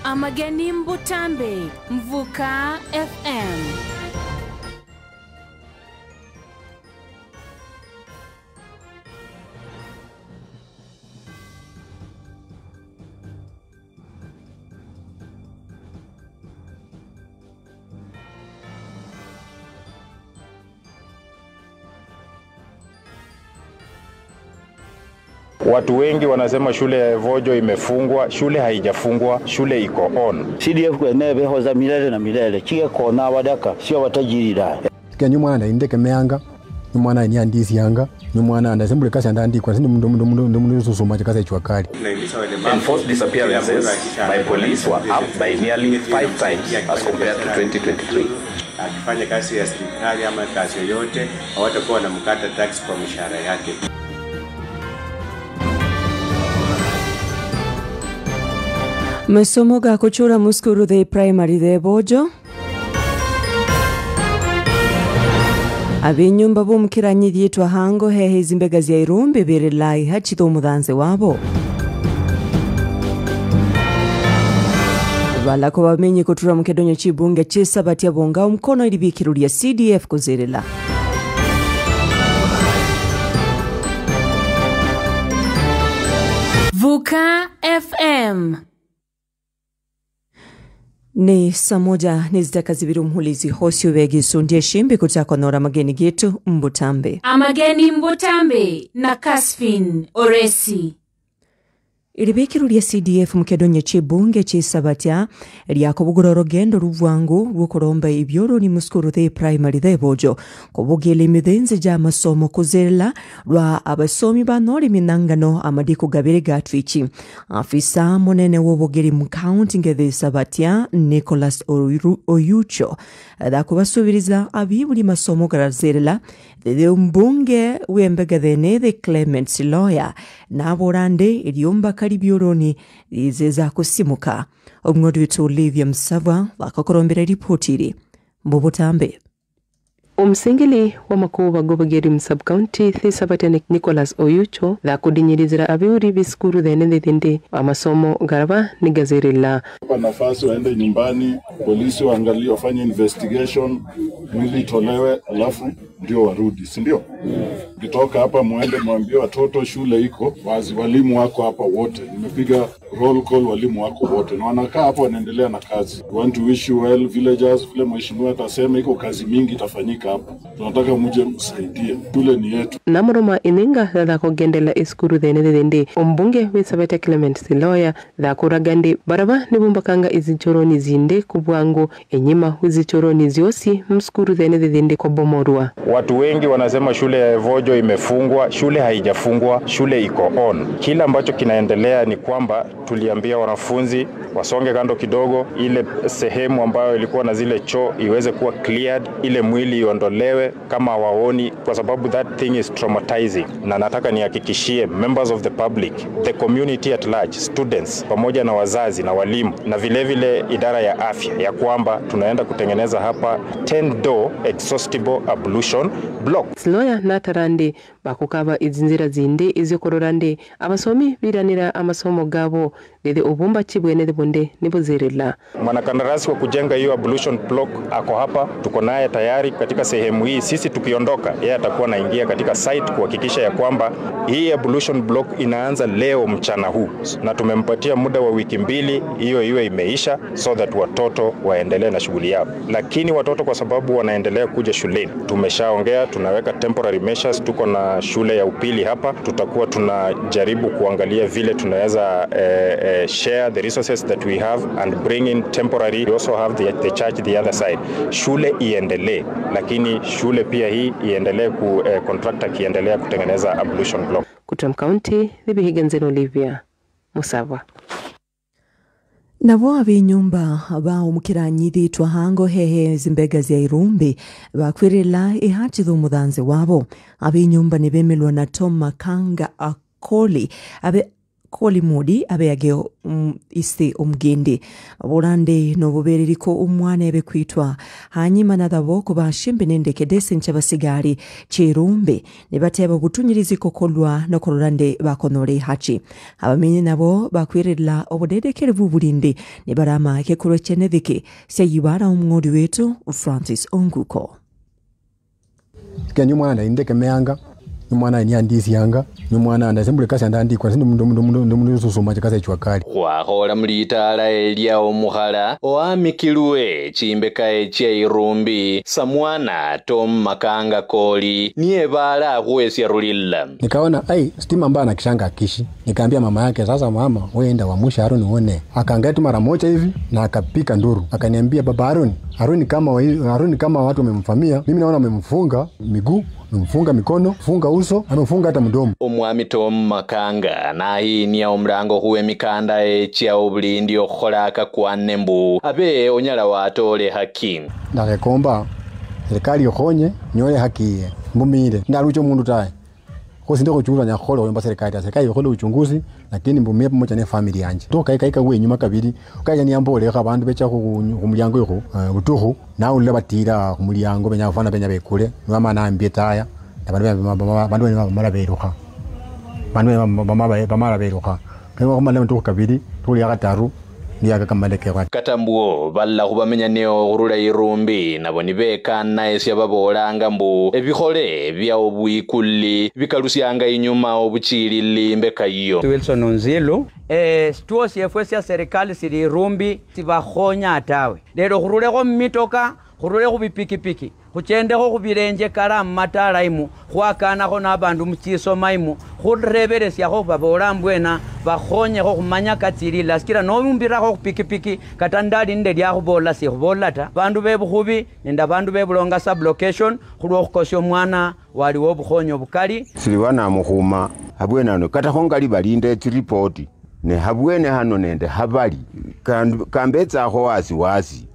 Amageni Mbutambe, Mvuka FM. Watu wengi wanasema shule ya Evojo imefungwa. Shule haijafungwa, shule iko on. CDF kwenebe hoza milele na milele. Chige kona wadaka, sio watajirira. Kenyu mwana indeke meanga, mwana ni andisi yanga, mwana anasembule kasi andandi kwa sindi mundu susuma chakasa chwakali. Enforced disappearances by police were up by nearly 5 times as compared to 2023. Akifanya kazi ya serikali ama kazi yoyote, hawatakuwa wanamkata tax kwa mshahara yake. Masomo ga kuchura muskuru de primary de Bojo. Abinyumba bumkiranyi yitwa hango hehe zimbega zya Irumbi birilai hachito mudanze wabo. Wala kwa bamenyi kutura mkedonyo chibunge chisa batia bonga umkono ilibikirulia CDF kuzirila. Vuka FM. Ni saa moja ni zitakazibiru mhulizi hosio wegi sundie shimbi kutako nora mageni gitu Mbutambe. Amageni Mbutambe na Kasfin Oresi. Ilibikirulia CDF mkedonye chibunge chisabatya liyako bugororo gendo ruvwangu rukuromba ibyoro ni muskuru the primary the Bojo kubugile midenze ja masomo kuzela rwa abasomi banori minangano amadiku gabire gatwichi. Afisa monene wobugiri mu county ngeze sabatya Nicholas Oyucho da kubasubiriza abibuli masomo garazela the mbunge wembega the Clement Siloya na borande iliyomba karibioroni izeza kusimuka. Omngodi wetu Olivia Msava wakakorombera ripotiri Mbutambe. Umsingili wa makuwa gobageri sub-county Thisabate Nicholas Oyucho la kudinyirizira abiuri biskuru dhende amasomo garaba ni gazerila. Kwa nafasi waende nyumbani, polisi waangalie wafanye investigation, mwili tolewe, alafu ndio warudi, si ndio? Kitoka hapa muende mwambie watoto shule iko wazi, walimu wako hapa wote. Nimepiga roll call walimu wako wote na wanakaa hapa wanaendelea na kazi. We want to wish you well villagers, vile mheshimiwa atasema iko kazi mingi itafanyika hapa. Tunataka muje msaidie. Shule ni yetu. Namoroma ininga la kugendela iskuru dhende ombunge wisabete Clement Siloya la kuragande baraba nibumbakanga izichoroni zinde kubwangu enyima izichoroni ziosi mskuru dhende kwa bomorua. Watu wengi wanasema shule ya Evojo imefungwa. Shule haijafungwa, shule iko on. Kila ambacho kinaendelea ni kwamba tuliambia wanafunzi wasonge kando kidogo, ile sehemu ambayo ilikuwa na zile choo iweze kuwa cleared, ile mwili iondolewe kama waoni, kwa sababu that thing is traumatizing. Na nataka nihakikishie members of the public, the community at large, students pamoja na wazazi na walimu na vile idara ya afya ya kwamba tunaenda kutengeneza hapa 10-door exhaustible ablution block. Siloya natarande bakukaba izinzira zinde izikororande abasomi biranira amasomo gabo dede ubumba chibwene bonde nibozerela. Mwanakandarasi wa kujenga hiyo ablution block ako hapa, tuko naye tayari katika sehemu hii. Sisi tukiondoka yeye atakuwa anaingia katika site kuhakikisha ya kwamba hii ablution block inaanza leo mchana huu, na tumempatia muda wa wiki 2 hiyo imeisha, so that watoto waendelee na shughuli yao. Lakini watoto kwa sababu wanaendelea kuja shuleni, tumeshaongea tunaweka temporary measures. Tuko na shule ya upili hapa, tutakuwa tunajaribu kuangalia vile tunaweza share the resources that we have and bring in temporary. We also have the church the other side. Shule iendelee, lakini shule pia hii iendelee contractor kiendelea kutengeneza ablution block. Kutam County, Libihiganzen Olivia Musava. Nabo abinyumba ba umukiranyi ditwa hango hehe zimbega zya Irumbi bakwirila ihachitho mudanze wabo. Abinyumba nibemelwa na Tom Makanga Akoli kolimudi abeyageo isi omgende aborande nobubeririko umwana ebekwitwa hanyuma nadabo kubashimbe nendeke desencha basigari chirumbe nebateba butunyiriziko kolwa no kororande bakonore hachi abamenye nabo bakwirira obudedekere bubulinde nebarama kekurechene dike seyibara umngodi wetu Francis Onguko kenyu mwana indeke meanga mwana ni andisi yanga mwana ndasembule kasi andandikwa sindi mundu susuma chakasa chwakali wahola mulitala elia omuhala oamikilwe chimbeka echa irumbi samwana Tom Makanga Koli niye bala kuwesya rulila nikaona stima mbana kishanga kishi nikaambia mama yake sasa mama wenda wa musha Haruni uone akaangalia mara moja hivi na akapika nduru akaniambia baba Haruni kama watu wamemfamia mimi naona wamemfunga miguu mfunga mikono, funga uso, amefunga hata mdomo. Omwami Tom Makanga nahi niya omrango huwe mikanda echa obulindi okholaka kwanne mbu abe onyala watole haki. Ndarekomba serikali yokhonye nyole haki mbumire. Ndalucho mundu tae. Kosi ndiko kuchunguza nyakholo yomba serikali yokholo uchunguzi lakini mbumire pamoja na family yanje. Toka ikaika we nyuma kabiri ukaya niambole ka bantu becha kumulyango yoko butuhu na ulle batira kumulyango benya kufana benya bekule mama na ambie taya bantu bamara beruka bamara beruka kwa kumala mtu kabiri tuli yakataru niyaga kamaleke kwa katambuo balla kubamenya neo urula irumbi nabo nibeka naesya babolanga mbu ebikhole bya obwikulli bikalusyanga inyuma obuchilili mbeka iyo Wilson Onzilu stuosi efwesi ya serikali siri irumbi tibakhonya atawe lero khurulekho mmitoka khurulekho bipikipiki khuchendekho khubirenje kala mmatala imu khwakanakho nabandu muchiso maimu khureberesyakho babola mbwena bakhonyekho khumanya katsili lasikira nomumbirakho khupikipiki kata ndali nde lyakhubola sikhubola ta bandu bebukhubi nenda bandu bebulonga sublocation khulwo khukosya omwana waliwo obukhonyo bukali siliwana mukhuma habwena no kata khongali balinde report ne habwene hano nende habali kambetsakho wasi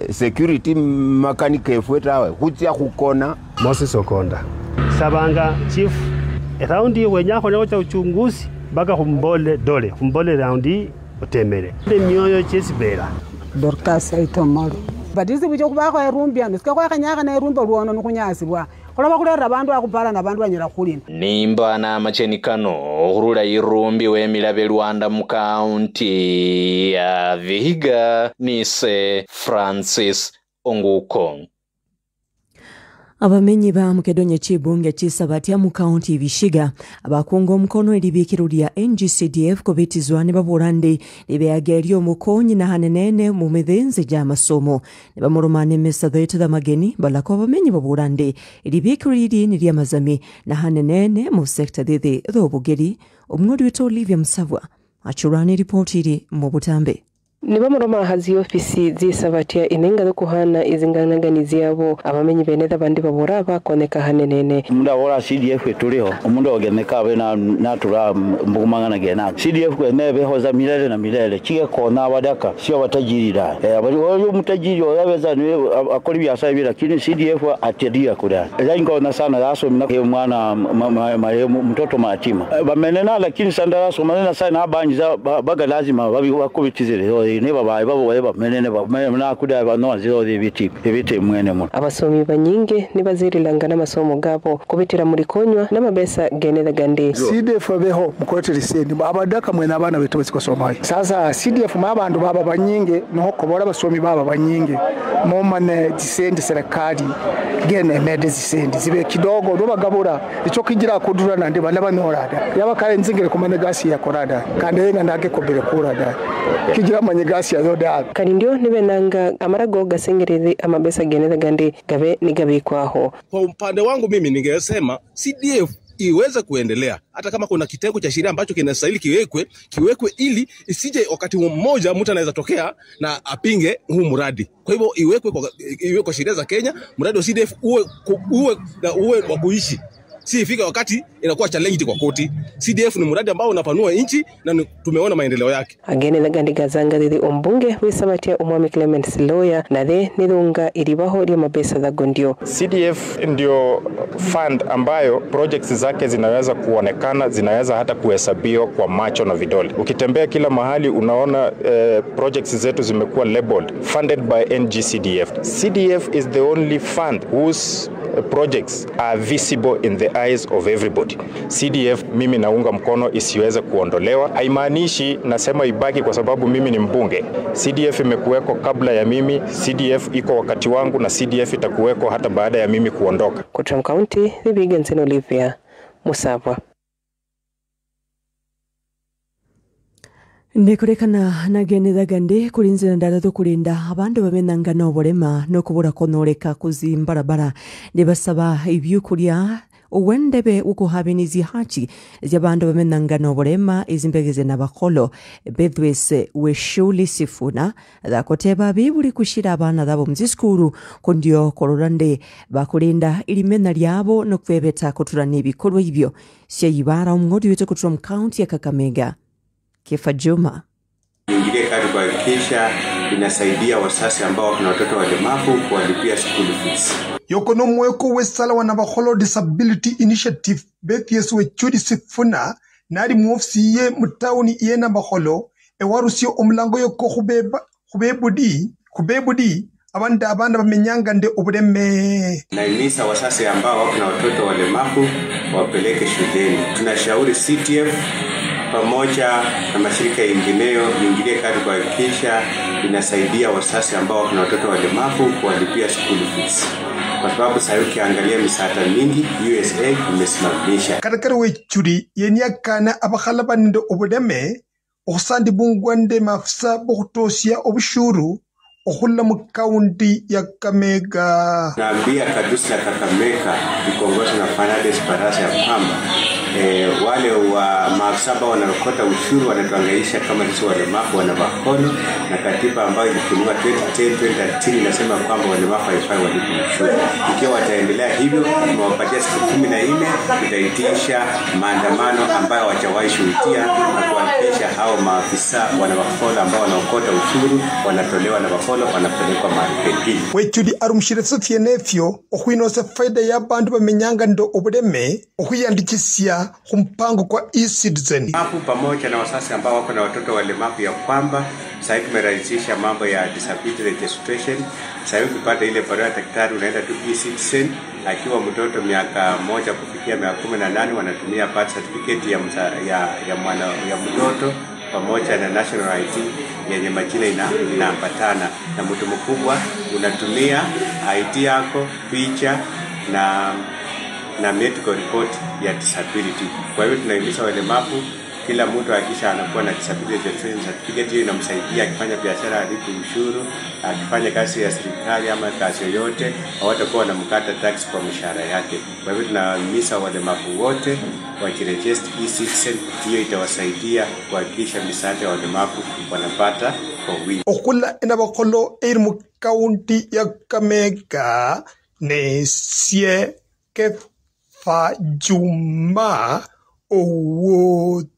security makanika efwetawe khutsya khukona Moses Okonda sabanga chief raundi wenyakho leo cha uchunguzi baka khumbole raundi otemere myoyo chesibera Dorcas Aitomolo badizi bujo kubakho irumbi anisika kwa kanyaka na irumbi ruono nukunyasibwa kholoba kulera bandu akupala na bandu anyira khulina nimba na machenikano urula irumbi wemilabe Rwanda mu county ya Vihiga nise Francis Onguko abamenyi ba mukedonye chibunge chisabati ya mu county Vishiga abakunga omukono elibikiro lya NGCDF kobetizwane baburande libeagelyo mukonyi na hanenene mu mithenze ja masomo ne bamurumane mesadete da mageni balako abamenyi baburande elibikiro liri ni lya mazami na hanenene mu sector de obugeri omwodi wetu Olivia Msavwa achurani report iri mu Butambe Nibamuroma hazi ofisi zisabatia inenga dukuhana izinganganizi yabo abamenyi beneza bandi babura bakoneka hanenene munda wora CDF tuliho umundu ogeneka abe na tura mbugumangana gena CDF kwenebe hoza milele na milele chike kona wadaka sio batajirira abali mutajiri oyabeza ni akoli byasa bira lakini CDF atedia kuda yango na sana yaso mwana mtoto mayatima bamenena lakini sanda somana sana abanjiza baga lazima bakubitizire ne baba menene na kuda bano zodi biti mwene mu abasomi banyinge nibazirilanga n'amasomo gabo kubitira muri konywa n'amabesa geneza gande CDF beho mukoteri sendi abadaka mwene abana beto basikosomaye sasa CDF mabandu baba banyinge no kobora abasomi baba banyinge momane disendi serikali gene mede disendi zibe kidogo ndo bagabura ico kigira kudura nande bana banorada yabakaye nzingire kumane gasi ya korada kandi yenga ndage kobere kurada kigira manyegasi ya zoda kandi ndio nibenanga amarago gasengereze amabesa geneza gande gabe nigabikwaho. Kwa upande wangu mimi ningesema CDF iweze kuendelea hata kama kuna kitengo cha sheria ambacho kinastahili kiwekwe ili isije wakati mmoja mtu anaweza tokea na apinge huu mradi. Kwa hivyo iwekwe kwa sheria za Kenya, mradi wa CDF uwe wa kuishi. si ifika wakati inakuwa challenge kwa koti. CDF ni mradi ambao unapanua nchi na tumeona maendeleo yake. Agene thagandi gazanga thithi ombunge wisabatia umwami Clement Siloya na the nithunga iribaho ria mabesa thagondio. CDF ndio fund ambayo projects zake zinaweza kuonekana, zinaweza hata kuhesabiwa kwa macho na vidole. Ukitembea kila mahali unaona projects zetu zimekuwa labeled funded by NGCDF. CDF is the only fund whose projects are visible in the eyes of everybody. CDF mimi naunga mkono isiweze kuondolewa. Haimaanishi nasema ibaki kwa sababu mimi ni mbunge. CDF imekuweko kabla ya mimi, CDF iko wakati wangu na CDF itakuweko hata baada ya mimi kuondoka. Kutram County, the Bigensen Olivia Musabwa. Nekurekana nagene thagande kurinzira ndarado kurinda abandu bamenanga oborema no kubura konoreka kuzimbarabara nebasaba ibyukuria uwendebe ukuhabinizi hachi z'abandu bamenanga oborema izimbegeze nabakolo bedwese weshuli sifuna dakoteba biburi kushira abana dabo muzikuru kondio kororande bakurinda ilimena lyabo no kwebeta kuturana ibikorwa ibyo sheyibara umngodi wete Kutram County ya Kakamega. Kifa Juma. Ingine kati kuhakikisha inasaidia wasasi ambao kuna watoto walemavu kuwalipia school fees. Yokono mweko wesala wanabaholo disability initiative Bethies Wechuli Sifuna nari muofisi ye mutauni iye nabaholo ewarusio omlango yoko kubebudi abanda bamenyanga nde obureme. Naimisa wasasi ambao kuna watoto walemavu wapeleke shuleni. Tunashauri CTF pamoja na mashirika yengineyo ingilie kati kuhakikisha inasaidia wasasi ambao kuna watoto walemavu kuwalipia school fees. Kwa sababu sasa ukiangalia misaada mingi USA imesimamisha. Katakari Wechuli yenyakana abakhalaba ndo obudeme okusandi bungwande mafisa bokutosia obushuru okulla mu kaunti ya Kakamega. Naambia Kadusi ya Kakamega ikongozwa na Fernandes Barasa ya kwamba wale wa maafisa ambao wanarokota ushuru wanatuangaisha kama sisi walemavu wanabakono, na katiba ambayo ilitumiwa 2010 inasema kwamba walemavu haifai walipe ushuru. Ikiwa wataendelea hivyo, tumewapatia siku 14 tutaitisha maandamano ambayo wachawahi shuhudia na kuhakikisha hao maafisa wanabakono ambao wanaokota ushuru wanatolewa na bakono wanapelekwa mahali pengine. Wechuli arumshire sofienefyo okuinose faida ya bandu bamenyanga ndo obudeme okuyandikisia kumpango kwa e-citizen. Hapo pamoja na wasasi ambao wako na watoto walemavu ya kwamba sasa tumerahisisha mambo ya disability registration. Sasa ukipata ile barua ya daktari unaenda tu e-citizen, akiwa mtoto miaka 1 kufikia miaka 18 wanatumia birth certificate ya mtoto pamoja na national ID yenye majina inaambatana, na mtu mkubwa unatumia ID yako, picha na medical report ya disability. Kwa hiyo tunahimiza walemavu kila mtu hakisha anakuwa na disability certificate. Hiyo inamsaidia akifanya biashara alipe ushuru, akifanya kazi ya serikali ama kazi yoyote hawatakuwa wanamkata tax kwa mshahara yake. Kwa hivyo tunahimiza walemavu wote wajiregister e-citizen. Hiyo itawasaidia kuhakikisha misaada ya walemavu wanapata kwa wingi. Okula inabakolo mu kaunti ya Kakamega ne sie Kifa Juma Owoti.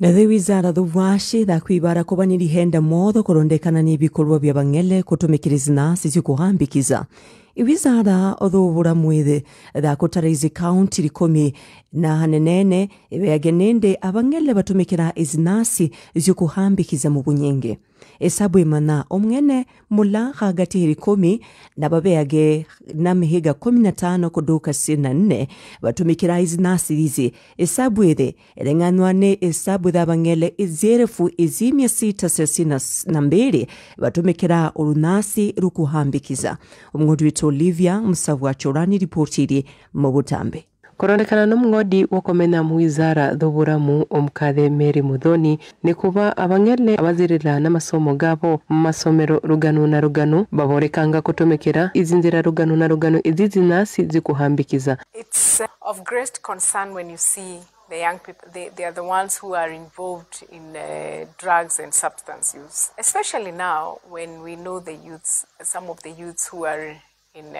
Na the wizara dhuwashi da kwibara kubaniri henda motho kurondekana n'ibikorwa by'abang'ele kutumikiriza sisi kuhambikiza. Iwizara odhubura mwithe da kutarizi county likomi na hanenene yagenende abang'ele batumikira izinasi z'ukuhambikiza mu bunyenge. Esabu imana omwene mula hagati likomi na babeyage na mihiga 15 kuduka 4 batumikira izinasi hizi. Esabu ithe elenganwane esabu da abang'ele izerefu izimia 662 batumikira urunasi rukuhambikiza. Omng'odi wetu Olivia Musavu achorani ripotiri mu Butambe. Kurondekana n'umng'odi wokomena mu wizara dhuburamu omukathe Mary Muthoni ni kuba abang'ele abazirira n'amasomo gabo mu masomero rugano na rugano baborekanga kutumikira izinzira rugano na rugano izizinasi zikuhambikiza. It's of great concern when you see the young people, they are the ones who are involved in drugs and substance use, especially now when we know the youths, some of the youths who are in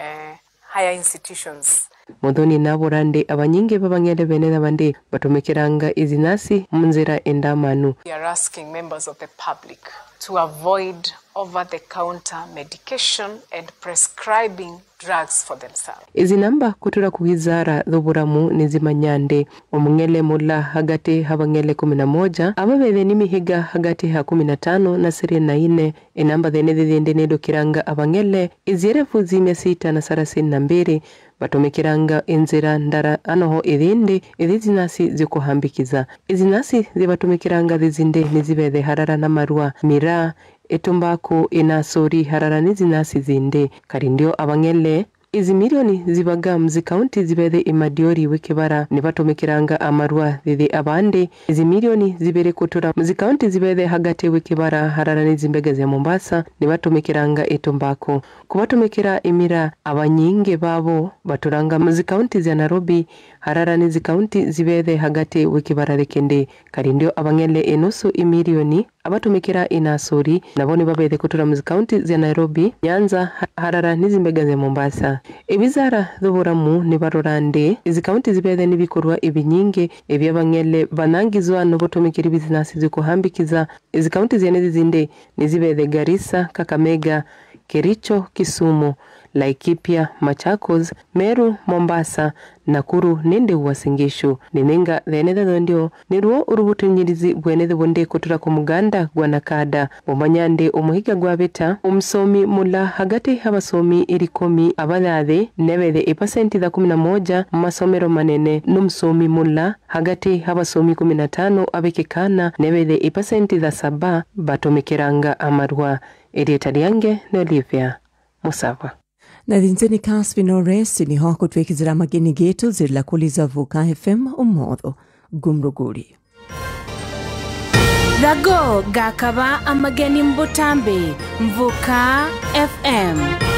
higher institutions. Modhoni naborande abanyinge babangele bene abandi batumikiranga izinasi munzira endamanu. We are asking members of the public to avoid over-the-counter medication and prescribing drugs for themselves. Izi namba kutura kuhizara dhuburamu nizimanyande omungele mula hagati habangele 11 ababebe nimihiga hagati ha 15 na 24 enamba dhene dhende nedo kiranga abangele izirefu zime 6 na 32 batumikiranga inzira ndara anoho idhindi idhizinasi zikuhambikiza izinasi zibatumikiranga dhizinde nizibede harara na marua mira etumbaku inasori harara nizinasi zinde karindio abangele izi milioni zibaga mzikaunti zibede imadiori wikibara nibatumikiranga amarua dhidi abande izi milioni zibere kutura mzikaunti zibede hagate wikibara harara nizimbegeze Mombasa nibatumikiranga etumbaku kubatumikira imira abanyinge babo baturanga mzikaunti za Nairobi harara nizikaunti zibede hagate wikibara lekende karindio abangele enusu imilioni abatumikira inasori naboni babede kutura mzikaunti za Nairobi Nyanza harara nizimbegeze Mombasa Ebizara dhuburamu nibarorande izikaunti zibede nibikorwa ibinyinge ebyabangele banangizwa no botomikira bizinasi zikuhambikiza izikaunti zene zinde nizibede Garissa, Kakamega, Kericho, Kisumu, Laikipia, Machakos, Meru, Mombasa, Nakuru nende Uasingishu ninenga dhenedha ndio niruo urubutunyirizi bwenedhe bonde kutura ku Muganda gwanakada omanyande omuhiga gwabeta umsomi mula hagati habasomi 10 abadade nebede 11% masomero manene numsomi mula hagati habasomi 15 abekekana nebede 7% batomekiranga amarwa editor yange no Olivia Musava. Na dhinzeni Casvin Oresi ni hako twekizira mageni getu zirila kuliza Vuka FM umodho gumruguri. Dago gakaba amageni mbutambe Vuka FM.